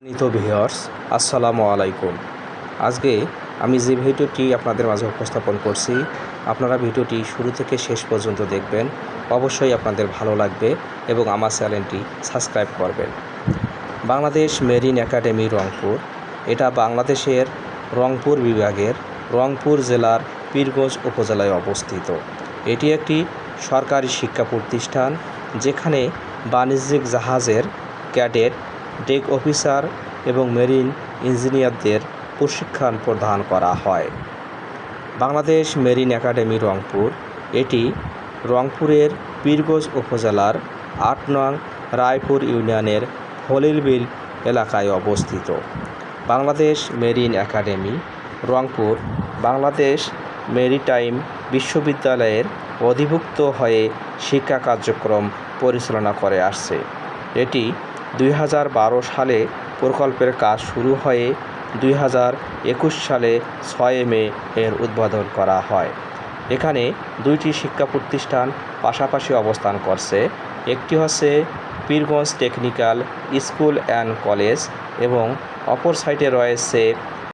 Viewers, আসসালামু আলাইকুম। আজকে আমি যে ভিডিওটি আপনাদের মাঝে উপস্থাপন করছি, আপনারা ভিডিওটি শুরু থেকে শেষ পর্যন্ত দেখবেন। অবশ্যই আপনাদের ভালো লাগবে এবং আমার চ্যানেলটি সাবস্ক্রাইব করবেন। বাংলাদেশ মেরিন একাডেমি রংপুর, এটা বাংলাদেশের রংপুর বিভাগের রংপুর জেলার পীরগঞ্জ উপজেলায় অবস্থিত। এটি একটি সরকারি শিক্ষা প্রতিষ্ঠান, যেখানে বাণিজ্যিক জাহাজের ক্যাডেট, ডেক অফিসার এবং মেরিন ইঞ্জিনিয়ারদের প্রশিক্ষণ প্রদান করা হয়। বাংলাদেশ মেরিন একাডেমি রংপুর, এটি রংপুরের পীরগঞ্জ উপজেলার ৮ নং রায়পুর ইউনিয়নের হলিরবিল এলাকায় অবস্থিত। Bangladesh marine academy Rangpur Bangladesh maritime বিশ্ববিদ্যালয়ের অধিভুক্ত হয়ে শিক্ষা কার্যক্রম পরিচালনা করে আসছে। এটি ২০১২ সালে প্রকল্পের কাজ শুরু হয়ে ২০২১ সালে ৬ মে এর উদ্বোধন করা হয়। এখানে দুইটি শিক্ষা প্রতিষ্ঠান পাশাপাশি অবস্থান করছে। একটি হচ্ছে Pirganj technical school and college এবং অপর সাইডে রয়েছে